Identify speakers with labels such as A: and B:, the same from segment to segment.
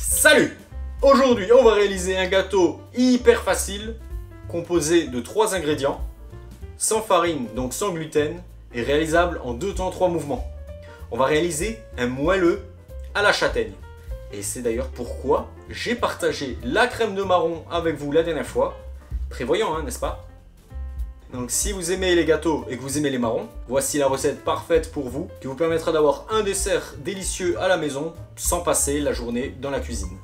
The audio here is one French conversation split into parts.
A: Salut! Aujourd'hui, on va réaliser un gâteau hyper facile, composé de 3 ingrédients, sans farine, donc sans gluten, et réalisable en 2 temps 3 mouvements. On va réaliser un moelleux à la châtaigne. Et c'est d'ailleurs pourquoi j'ai partagé la crème de marron avec vous la dernière fois. Prévoyant, hein, n'est-ce pas? Donc si vous aimez les gâteaux et que vous aimez les marrons, voici la recette parfaite pour vous, qui vous permettra d'avoir un dessert délicieux à la maison, sans passer la journée dans la cuisine.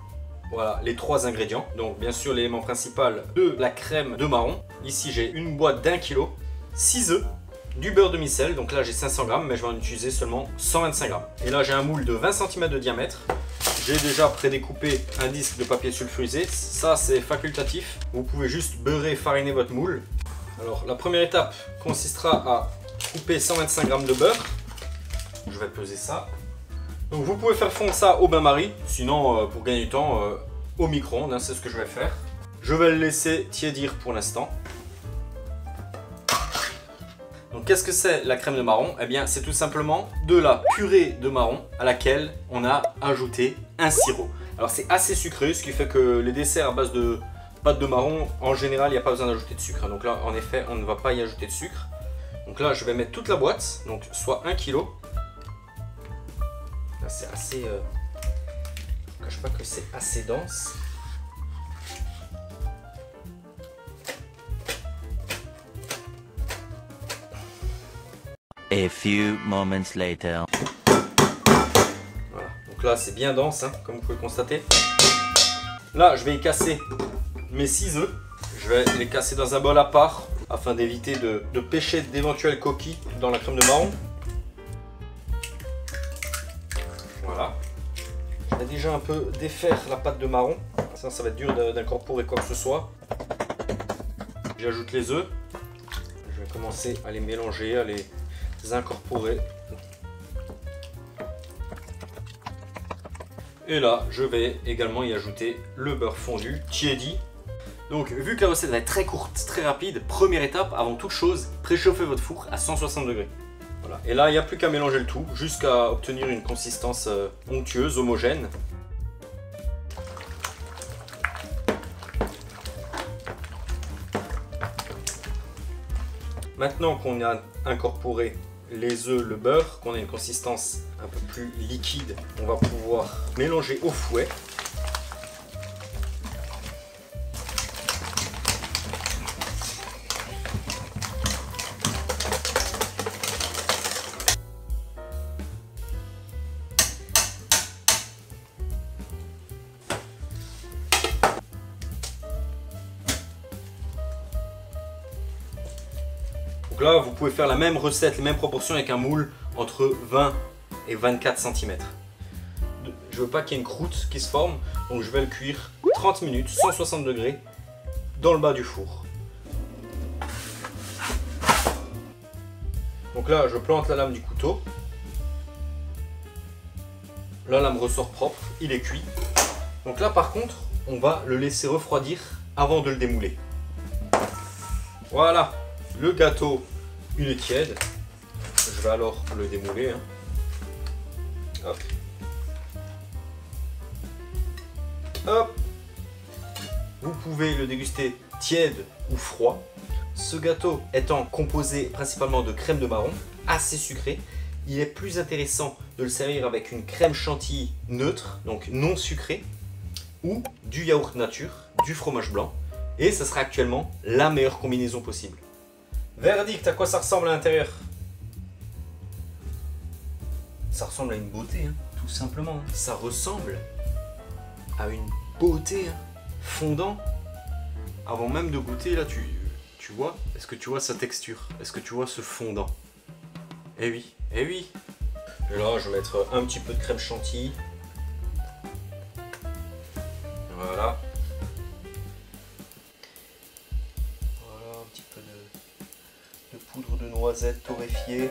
A: Voilà les 3 ingrédients. Donc bien sûr l'élément principal de la crème de marron. Ici j'ai une boîte d'1 kg, 6 œufs, du beurre demi-sel, donc là j'ai 500 g, mais je vais en utiliser seulement 125 g. Et là j'ai un moule de 20 cm de diamètre. J'ai déjà prédécoupé un disque de papier sulfurisé, ça c'est facultatif. Vous pouvez juste beurrer, fariner votre moule. Alors la première étape consistera à couper 125 g de beurre. Je vais peser ça. Donc vous pouvez faire fondre ça au bain-marie, sinon pour gagner du temps au micro-ondes, hein, c'est ce que je vais faire. Je vais le laisser tiédir pour l'instant. Donc qu'est-ce que c'est la crème de marron? Eh bien c'est tout simplement de la purée de marron à laquelle on a ajouté un sirop. Alors c'est assez sucré, ce qui fait que les desserts à base de pâte de marron, en général il n'y a pas besoin d'ajouter de sucre. Donc là en effet on ne va pas y ajouter de sucre. Donc là je vais mettre toute la boîte, donc soit 1 kg. Là c'est assez... je ne cache pas que c'est assez dense.
B: A few moments later.
A: Voilà, donc là c'est bien dense, hein, comme vous pouvez le constater. Là je vais y casser mes 6 œufs. Je vais les casser dans un bol à part afin d'éviter de pêcher d'éventuelles coquilles dans la crème de marron. Voilà. Je vais déjà un peu défaire la pâte de marron. Ça va être dur d'incorporer quoi que ce soit. J'ajoute les œufs. Je vais commencer à les mélanger, à les incorporer. Et là, je vais également y ajouter le beurre fondu tiédi. Donc, vu que la recette va être très courte, très rapide, première étape, avant toute chose, préchauffez votre four à 160 degrés. Voilà. Et là, il n'y a plus qu'à mélanger le tout, jusqu'à obtenir une consistance onctueuse, homogène. Maintenant qu'on a incorporé les œufs, le beurre, qu'on a une consistance un peu plus liquide, on va pouvoir mélanger au fouet. Donc là, vous pouvez faire la même recette, les mêmes proportions avec un moule entre 20 et 24 cm. Je veux pas qu'il y ait une croûte qui se forme, donc je vais le cuire 30 minutes, 160 degrés, dans le bas du four. Donc là, je plante la lame du couteau. La lame ressort propre, il est cuit. Donc là, par contre, on va le laisser refroidir avant de le démouler. Voilà. Le gâteau, il est tiède. Je vais alors le démouler. Hein. Hop. Hop. Vous pouvez le déguster tiède ou froid. Ce gâteau étant composé principalement de crème de marron, assez sucré, il est plus intéressant de le servir avec une crème chantilly neutre, donc non sucrée, ou du yaourt nature, du fromage blanc. Et ça sera actuellement la meilleure combinaison possible. Verdict, à quoi ça ressemble à l'intérieur? Ça ressemble à une beauté, hein, tout simplement. Hein. Ça ressemble à une beauté, hein, fondant. Avant même de goûter, là, tu vois? Est-ce que tu vois sa texture? Est-ce que tu vois ce fondant? Eh oui, eh oui. Et là, je vais mettre un petit peu de crème chantilly. Voilà. Poudre de noisette torréfiée.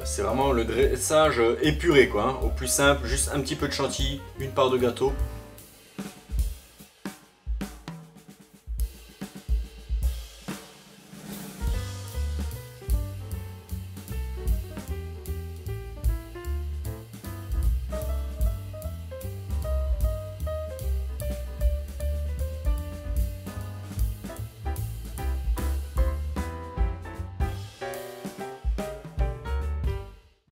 A: C'est vraiment le dressage épuré quoi, hein. Au plus simple, juste un petit peu de chantilly, une part de gâteau